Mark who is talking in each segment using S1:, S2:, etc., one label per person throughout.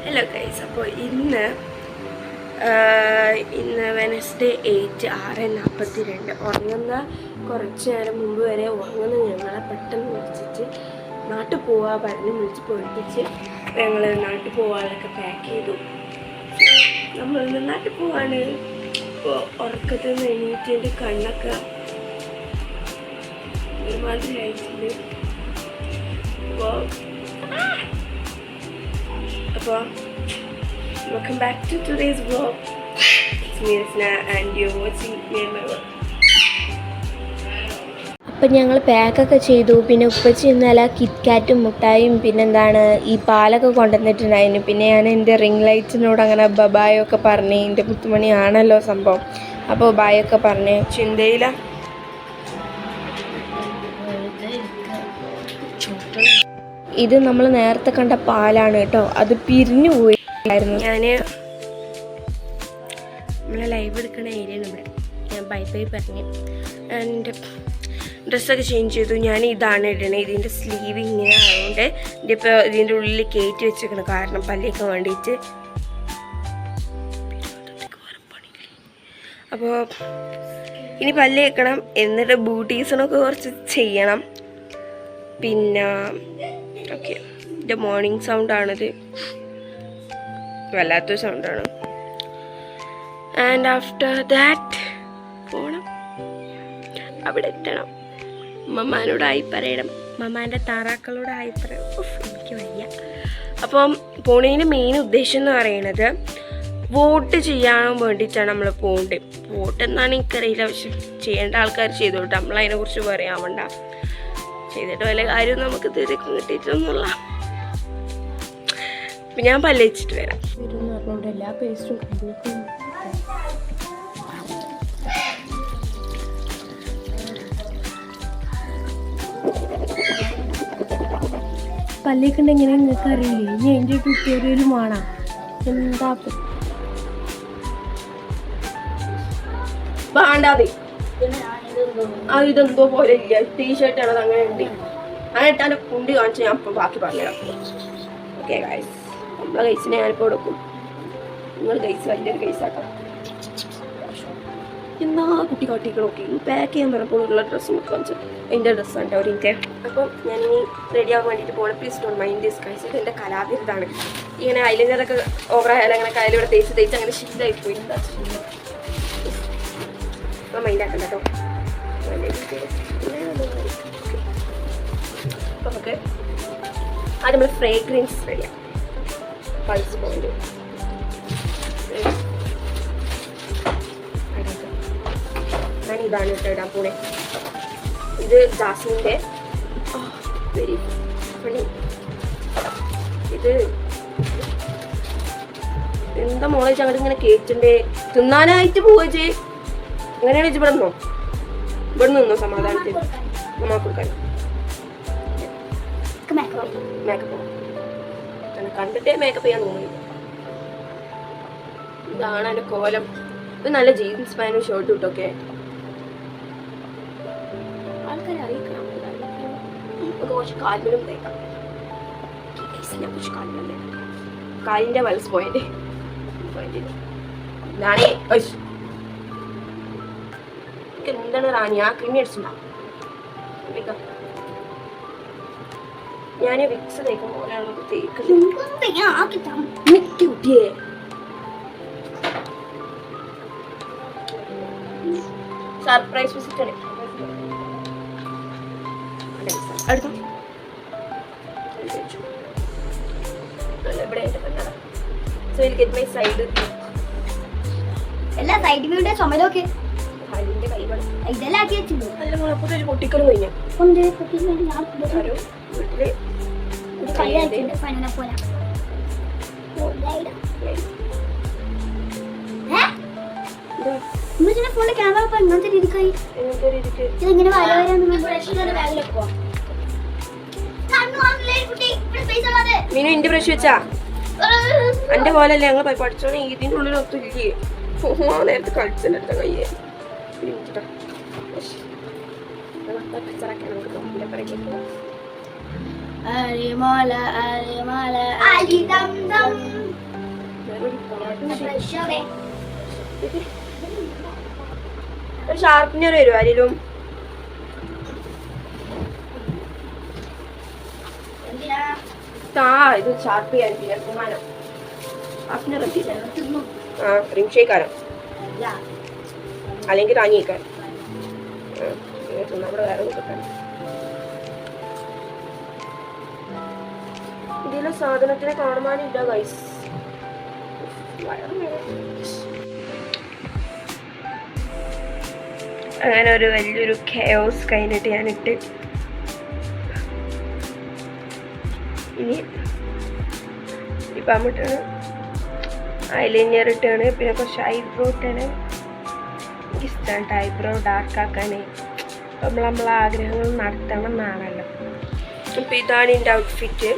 S1: Hello guys, അപ്പോൾ ഇന്ന് Wednesday 6:42 ഉറങ്ങുന്ന കുറച്ച് നേരം മുമ്പ് വരെ ഉറങ്ങുന്ന ഞങ്ങളെ പെട്ടെന്ന് വിളിച്ചിട്ട് നാട്ടിൽ പോവാൻ പറഞ്ഞ് വിളിച്ച് പോയിപ്പിച്ച് ഞങ്ങൾ നാട്ടിൽ പോകാനൊക്കെ പാക്ക് ചെയ്തു. നമ്മളിന്ന് നാട്ടിൽ പോവാണ്. ഇപ്പോൾ ഉറക്കത്തിൽ നിന്ന് എണീറ്റ് എൻ്റെ കണ്ണൊക്കെ ഒരുമാതിരി ആയിട്ടുണ്ട്. അപ്പോൾ welcome back to today's vlog. It's me Rasna and you're watching me and my vlog. അപ്പം ഞങ്ങൾ പാക്കൊക്കെ ചെയ്തു. പിന്നെ ഉപ്പച്ചി ഇന്നലെ കിറ്റ്കാറ്റും മുട്ടായും പിന്നെന്താണ് ഈ പാലൊക്കെ കൊണ്ടുവന്നിട്ടുണ്ടായിരുന്നു. പിന്നെ ഞാൻ എൻ്റെ റിംഗ് ലൈറ്റിനോട് അങ്ങനെ ബബായൊക്കെ പറഞ്ഞ്, എൻ്റെ മുത്തുമണിയാണല്ലോ സംഭവം. അപ്പോൾ ബായൊക്കെ പറഞ്ഞ് ചിന്തയില ഇത് നമ്മൾ നേരത്തെ കണ്ട പാലാണ് കേട്ടോ, അത് പിരിഞ്ഞു പോയിരുന്നു. ഞാൻ നമ്മളെ ലൈവ് എടുക്കുന്ന ഏരിയയാണ് ഇവിടെ. ഞാൻ ബൈ പറഞ്ഞ് എൻ്റെ ഡ്രസ്സൊക്കെ ചേഞ്ച് ചെയ്തു. ഞാൻ ഇതാണ് ഇടണേ. ഇതിൻ്റെ സ്ലീവ് ഇങ്ങനെ ആയതുകൊണ്ട് ഇതിപ്പോൾ ഇതിൻ്റെ ഉള്ളിൽ കയറ്റി വെച്ചേക്കണം, കാരണം പല്ലിയൊക്കെ വേണ്ടിയിട്ട്. അപ്പോൾ ഇനി പല്ല് വെക്കണം, എന്നിട്ട് ബൂട്ടീസിനൊക്കെ കുറച്ച് ചെയ്യണം. പിന്നെ ഓക്കെ, എൻ്റെ മോർണിംഗ് സൗണ്ടാണിത്, വല്ലാത്തൊരു സൗണ്ടാണ്. ആൻഡ് ആഫ്റ്റർ ദാറ്റ് പോകണം, അവിടെ എത്തണം, മമ്മാനോടായി പറയണം, മമ്മാൻ്റെ താറാക്കളോടായി പറയണം. എനിക്ക് വയ്യ. അപ്പം പോണതിൻ്റെ മെയിൻ ഉദ്ദേശം എന്ന് പറയുന്നത് വോട്ട് ചെയ്യാൻ വേണ്ടിയിട്ടാണ് നമ്മൾ പോകേണ്ടത്. വോട്ട് എന്നാണ് എനിക്കറിയില്ല, പക്ഷെ ചെയ്യേണ്ട ആൾക്കാർ ചെയ്തോട്ടെ, നമ്മളതിനെക്കുറിച്ച് പറയാൻ വേണ്ട. ചെയ്തിട്ട് വല്ല കാര്യം നമുക്ക് ഇതുവരെ കിട്ടിയിട്ടൊന്നുമില്ല. അപ്പം ഞാൻ പല്ല് വെച്ചിട്ട് വരാം. പറഞ്ഞുകൊണ്ട് എല്ലാ പേസ്റ്റും പല്ലേക്കണ്ട എങ്ങനെ നിങ്ങൾക്ക് അറിയില്ലേ? ഇനി എൻ്റെ ട്യൂട്ടോറിയലും വേണം. എന്താ വേണ്ടാതെ ഇതെന്തോ പോലെ ഇല്ല, ടീഷർട്ടാണത്, അങ്ങനെ ഉണ്ട്. അങ്ങനെ ഇട്ടാൻ്റെ കുണ്ടി കാണിച്ച് ഞാൻ അപ്പം ബാക്കി പറഞ്ഞുതരാം. ഓക്കെ ഗൈസ്, നമ്മളെ കൈസിനെ ഞാനിപ്പോൾ കൊടുക്കും. നിങ്ങൾ കൈസ് വലിയൊരു കൈസാട്ടോ. എന്നാ കുട്ടി കാട്ടിക്കണം. ഓക്കെ, പാക്ക് ചെയ്യാൻ പറഞ്ഞപ്പോൾ ഉള്ള ഡ്രസ്സ് നമുക്ക് കാണിച്ചു. എൻ്റെ ഡ്രസ്സാണ് കേട്ടോ ഒരിൻ്റെ. അപ്പം ഞാനിനി റെഡി ആകാൻ വേണ്ടിയിട്ട് പോകണം. Please don't mind this guys. ഇത് എൻ്റെ കലാവിരുതാണ്. ഇങ്ങനെ ഐലൈനറൊക്കെ ഓവറായാലും അങ്ങനെ കയ്യിലൂടെ തേച്ച് അങ്ങനെ ശീലമായിപ്പോയി. എന്താ അപ്പം മൈൻഡ് ആക്കണ്ട കേട്ടോ. അപ്പം നമുക്ക് ആദ്യം നമ്മൾ ഫ്രേഗ്രൻസ് റെഡിയാണ്. പൾസ് പോയിന്റ് ഞാൻ ഇതാണ് കേട്ടോ ഇടാൻ പോണേ. ഇത് ജാസ്മിൻ്റെ വെരി ഫണി. ഇത് എന്താ മോളെ അങ്ങോട്ട് ഇങ്ങനെ കേട്ടിട്ടുണ്ടേ, തിന്നാനായിട്ട് പോവുക ചെയ്. അങ്ങനെയാണ് വെച്ച് ഇവിടെ നിന്നോ, ഇവിടെ നിന്നോ സമാധാനത്തിൽ നമ്മ കൊടുക്കാൻ. മേക്കപ്പ് കണ്ടിട്ടേ മേക്കപ്പ് ചെയ്യാൻ തോന്നില്ല. ഇതാണ് എൻ്റെ കോലം. ഇത് നല്ല ജീൻസ് പാൻറ്റും ഷർട്ടും ഇട്ടൊക്കെ ആൾക്കാരെ അറിയിക്കണം. നമുക്ക് കുറച്ച് കാലിലും തേക്കാം. കുറച്ച് കാലിലും തേക്കാം. കാലിൻ്റെ വലസ് പോയിന്റ് ഇതാണേ. എന്താണ് റാണി ആ ക്രീമി അടിച്ചിട്ടുണ്ടാവും. ഞാൻ വിക്സ് തേക്കും പോലെയാണ് കുട്ടിയെ. സർപ്രൈസ് വിസിറ്റ് ആണ്. അടുത്ത So I'll get my side.
S2: എല്ലാ സൈഡ് വ്യൂടെ ചുമലൊക്കെ
S1: കാലിന്റെ കൈകൾ
S2: ഇതെല്ലാം ആക്കി വെച്ചിട്ടുണ്ട്.
S1: നല്ല മുളപ്പൊരു പൊട്ടിക്കലും കഴിഞ്ഞു.
S2: ഫോണിലെ ക്യാമറ ഇങ്ങനത്തെ രീതിക്കായി ഇതെങ്ങനെ
S1: മീനു ഇന്റെ ബ്രഷ് വെച്ചാ എന്റെ പോലല്ലേ ഞങ്ങൾ പഠിച്ചോണെ. ഇതിന്റെ ഉള്ളിൽ ഒത്തില്ലേ നേരത്തെ കളിച്ചെടുത്ത കയ്യെ
S2: അരിമല അരിമല അരി ദം ദം
S1: ഒരു ഷാർപ്പിനർ വരുമോ ആരെങ്കിലും? ഇത് ഷാർപ്പ് ചെയ്യാൻ സമ്മാനം ഷാർപ്പിനർ എത്തിയില്ല. റിംഗ് ഷേക്കാരോ അല്ലെങ്കിൽ താങ്ങിയേക്കാൻ നമ്മുടെ വേറെ കിട്ടാൻ ഇതിലെ സാധനത്തിനെ കാണുവാനില്ല ഗൈസ്. അങ്ങനെ ഒരു വലിയൊരു കെയോസ് കഴിഞ്ഞിട്ട് ഞാനിട്ട് ഇനി ഇപ്പം ഇട്ടാണ് ഐലൈനർ ഇട്ടാണ്. പിന്നെ കുറച്ച് ഐബ്രോ ഇട്ടാണ്. എനിക്ക് ഇഷ്ടമാണ് ഐബ്രോ ഡാർക്ക് ആക്കാൻ. അപ്പം നമ്മളെ ആഗ്രഹങ്ങൾ നടത്തണം എന്നാണല്ലോ. അപ്പം ഇതാണ് എൻ്റെ ഔട്ട്ഫിറ്റ്.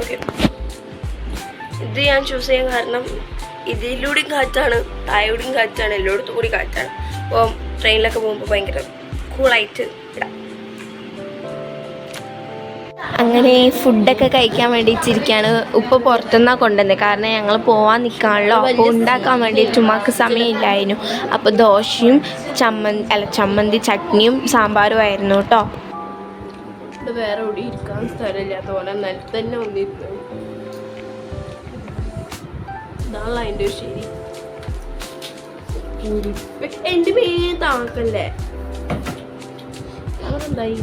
S1: ഓക്കെ, ഇത് ഞാൻ ചൂസ് ചെയ്യാൻ കാരണം ഇതിലൂടെയും കാറ്റാണ്, താഴോടെയും കാറ്റാണ്, എല്ലായിടത്തും കൂടി കാറ്റാണ്. അപ്പോൾ ട്രെയിനിലൊക്കെ പോകുമ്പോൾ ഭയങ്കര കൂളായിട്ട് ഇടാം. അങ്ങനെ ഫുഡൊക്കെ കഴിക്കാൻ വേണ്ടിയിട്ടിരിക്കുകയാണ്. ഉപ്പ പുറത്തുനിന്നാണ് കൊണ്ടുവന്നത്. കാരണം ഞങ്ങൾ പോവാൻ നിൽക്കാണല്ലോ. അപ്പോൾ ഉണ്ടാക്കാൻ വേണ്ടിയിട്ട് ഉമ്മാക്ക് സമയമില്ലായിരുന്നു. അപ്പോൾ ദോശയും ചമ്മന്തി ചട്നിയും സാമ്പാറും ആയിരുന്നു കേട്ടോ. ഇത് വേറെ എവിടെ ഇരിക്കാൻ സ്ഥലമില്ലാത്ത പോലെ നിലത്ത് തന്നെ വന്നിരുന്നു. ഇതാണല്ലോ അതിൻ്റെ ശരി. എൻ്റെ പേര് താക്കല്ലേ അവരെന്തായി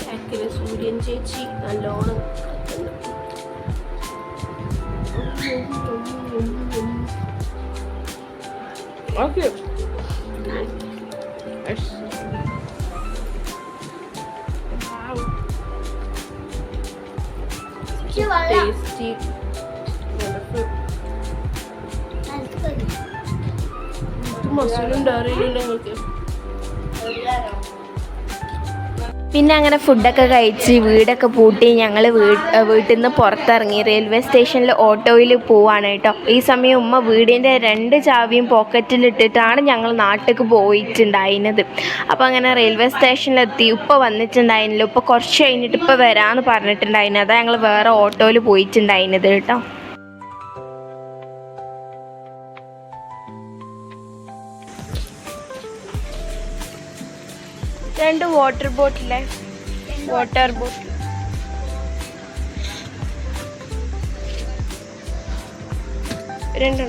S1: ബാക്കില് സൂര്യൻ ചേച്ചി നല്ലോണം ഓക്കെ. Tasty, wonderful. പിന്നെ അങ്ങനെ ഫുഡൊക്കെ കഴിച്ച് വീടൊക്കെ പൂട്ടി ഞങ്ങൾ വീട്ടിൽ നിന്ന് പുറത്തിറങ്ങി റെയിൽവേ സ്റ്റേഷനിൽ ഓട്ടോയിൽ പോവാണ് കേട്ടോ. ഈ സമയം ഉമ്മ വീടിൻ്റെ 2 ചാവിയും പോക്കറ്റിലിട്ടിട്ടാണ് ഞങ്ങൾ നാട്ടിലേക്ക് പോയിട്ടുണ്ടായിരുന്നത്. അപ്പോൾ അങ്ങനെ റെയിൽവേ സ്റ്റേഷനിലെത്തി. ഉപ്പ വന്നിട്ടുണ്ടായിരുന്നില്ല. ഉപ്പ കുറച്ച് കഴിഞ്ഞിട്ട് ഇപ്പോൾ വരാമെന്ന് പറഞ്ഞിട്ടുണ്ടായിരുന്നു. അതാണ് ഞങ്ങൾ വേറെ ഓട്ടോയിൽ പോയിട്ടുണ്ടായിരുന്നത് കേട്ടോ. 2 വാട്ടർ ബോട്ടിൽ 2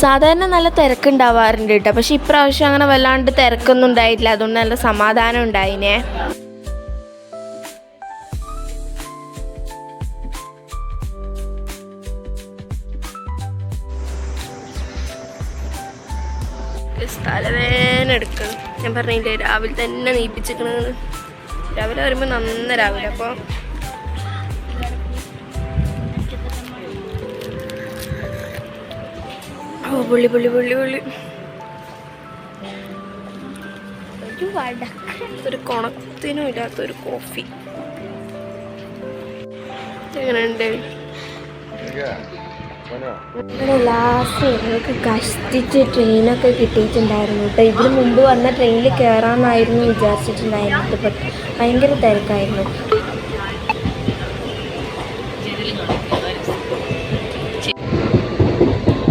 S1: സാധാരണ നല്ല തിരക്കുണ്ടാവാറുണ്ട് കേട്ടോ. പക്ഷെ ഇപ്രാവശ്യം അങ്ങനെ വല്ലാണ്ട് തിരക്കൊന്നും ഉണ്ടായിട്ടില്ല. അതുകൊണ്ട് നല്ല സമാധാനം ഉണ്ടായിനെ. തലവേദന എടുക്കണം. ഞാൻ പറഞ്ഞില്ലേ രാവിലെ തന്നെ നീപ്പിച്ചിരിക്കണെന്ന്. രാവിലെ വരുമ്പോൾ നന്ന രാവിലെ. അപ്പോൾ പുള്ളി ഒരു കുണത്തിനും ഇല്ലാത്തൊരു കോഫി. എങ്ങനെയുണ്ട്? ലാസ്റ്റ് ഞങ്ങൾക്ക് കഷ്ടിച്ച് ട്രെയിനൊക്കെ കിട്ടിയിട്ടുണ്ടായിരുന്നു കേട്ടോ. ഇതിന് മുമ്പ് വന്ന ട്രെയിനിൽ കയറാമെന്നായിരുന്നു വിചാരിച്ചിട്ടുണ്ടായിരുന്നത്. ഭയങ്കര തിരക്കായിരുന്നു.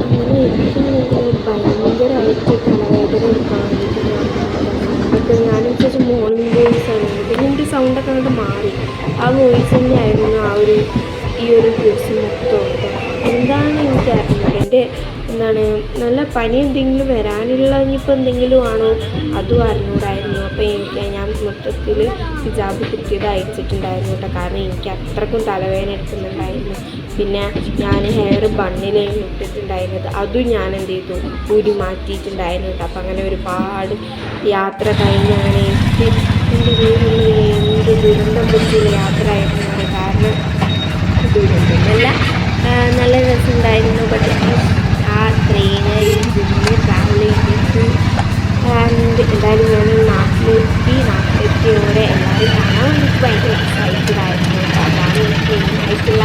S1: അങ്ങനെ എനിക്കാണെങ്കിൽ ഭയങ്കരമായിട്ട് തലവേദന എടുക്കാൻ വേണ്ടിയിട്ട് അപ്പോൾ ഞാൻ വിചാരിച്ച മോർണിംഗ് വോയിസാണ്. പിന്നെ എൻ്റെ സൗണ്ടൊക്കെ അങ്ങോട്ട് മാറി. ആ വോയിസ് തന്നെയായിരുന്നു ഈ ഒരു ദിവസം മൊത്തം. എന്താണ് എനിക്കറിയില്ല. എൻ്റെ നല്ല പനി എന്തെങ്കിലും വരാനുള്ള ഇനിയിപ്പോൾ എന്തെങ്കിലും ആണോ അതും അറിഞ്ഞൂടായിരുന്നു. അപ്പോൾ ഞാൻ മൊത്തത്തിൽ ഹിജാബ് കിട്ടിയത് അയച്ചിട്ടുണ്ടായിരുന്നു കേട്ടോ. കാരണം എനിക്ക് അത്രക്കും തലവേദന എടുക്കുന്നുണ്ടായിരുന്നു. പിന്നെ ഞാൻ ഹെയർ ബണ്ണിലായിരുന്നു ഇട്ടിട്ടുണ്ടായിരുന്നത്. അതും ഞാൻ എന്ത് ചെയ്തു ഊരി മാറ്റിയിട്ടുണ്ടായിരുന്നു കേട്ടോ. അപ്പം അങ്ങനെ ഒരുപാട് യാത്ര കഴിഞ്ഞ് അങ്ങനെ എത്തി. എൻ്റെ വീട്ടിൽ എന്ത് ദുരന്തം പിടിച്ചൊരു യാത്ര ആയിരുന്നു. കാരണം ദുരന്തമല്ല, നല്ല രസമുണ്ടായിരുന്നു. പക്ഷേ ആ ട്രെയിനിൽ ട്രാവൽ ചെയ്തിട്ട് എന്തായാലും ഞാൻ നാട്ടിലെത്തിയോടെ എല്ലാവരും കാണാൻ വേണ്ടിയിട്ട് ഭയങ്കര എക്സൈറ്റഡ് ആയിരുന്നു. അതാണ് എനിക്ക് മെയിനായിട്ടുള്ള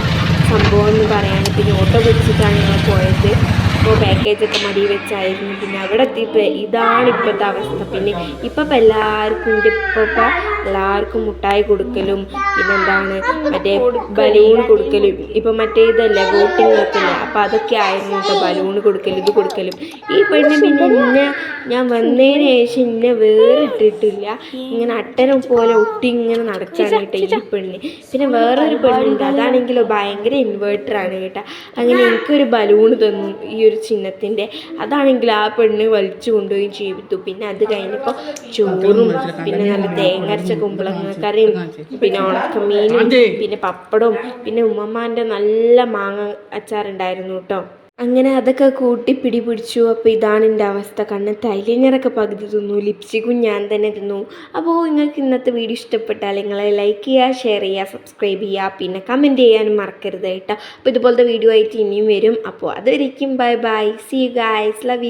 S1: സംഭവം എന്ന് പറയാൻ. പിന്നെ ഓട്ടോ പിടിച്ചിട്ടാണ് ഞങ്ങൾ പോയത്. അപ്പോൾ പാക്കേജൊക്കെ മടി വെച്ചായിരുന്നു. പിന്നെ അവിടെ എത്തിയപ്പോൾ ഇതാണ് ഇപ്പോഴത്തെ അവസ്ഥ. പിന്നെ ഇപ്പം എല്ലാവർക്കും എല്ലാവർക്കും മുട്ടായി കൊടുക്കലും പിന്നെന്താണ് മറ്റേ ബലൂൺ കൊടുക്കലും ഇപ്പം മറ്റേ ഇതല്ലേ വോട്ടിംഗ് ഒക്കെ ഇല്ല. അപ്പം അതൊക്കെ ആയിരുന്നു കേട്ടോ, ബലൂൺ കൊടുക്കലും ഇത് കൊടുക്കലും. ഈ പെണ്ണ് പിന്നെ ഇന്നെ ഞാൻ വന്നതിന് ശേഷം ഇന്നെ വേറിട്ടിട്ടില്ല, ഇങ്ങനെ അട്ടനെ പോലെ ഒട്ടി ഇങ്ങനെ നടക്കാണ് കേട്ടോ ഈ പെണ്ണ്. പിന്നെ വേറൊരു പെണ്ണുണ്ട്, അതാണെങ്കിലോ ഭയങ്കര ഇൻവേർട്ടറാണ് കേട്ടോ. അങ്ങനെ എനിക്കൊരു ബലൂൺ തന്നു ഈ ഒരു ചിഹ്നത്തിൻ്റെ. അതാണെങ്കിൽ ആ പെണ്ണ് വലിച്ചു കൊണ്ടുപോയി ചെയ്തു. പിന്നെ അത് കഴിഞ്ഞപ്പോൾ ചോറും പിന്നെ നല്ല തേങ്ങരച്ച കുമ്പളങ്ങ കറിയും പിന്നെ ഉണക്കമീനും പിന്നെ പപ്പടവും പിന്നെ ഉമ്മമാൻ്റെ നല്ല മാങ്ങ അച്ചാറുണ്ടായിരുന്നു കേട്ടോ. അങ്ങനെ അതൊക്കെ കൂട്ടി പിടിച്ചു. അപ്പോൾ ഇതാണ് എൻ്റെ അവസ്ഥ. കണ്ണത്ത് ഐലൈനറൊക്കെ പകുതി തിന്നു, ലിപ്സ്റ്റിക്കും ഞാൻ തന്നെ തിന്നു. അപ്പോൾ നിങ്ങൾക്ക് ഇന്നത്തെ വീഡിയോ ഇഷ്ടപ്പെട്ടാൽ നിങ്ങൾ ലൈക്ക് ചെയ്യുക, ഷെയർ ചെയ്യുക, സബ്സ്ക്രൈബ് ചെയ്യുക, പിന്നെ കമൻറ്റ് ചെയ്യാനും മറക്കരുത് കേട്ടോ. അപ്പോൾ ഇതുപോലത്തെ വീഡിയോ ആയിട്ട് ഇനിയും വരും. അപ്പോൾ അതുവരേക്കും bye bye, see you guys, love U.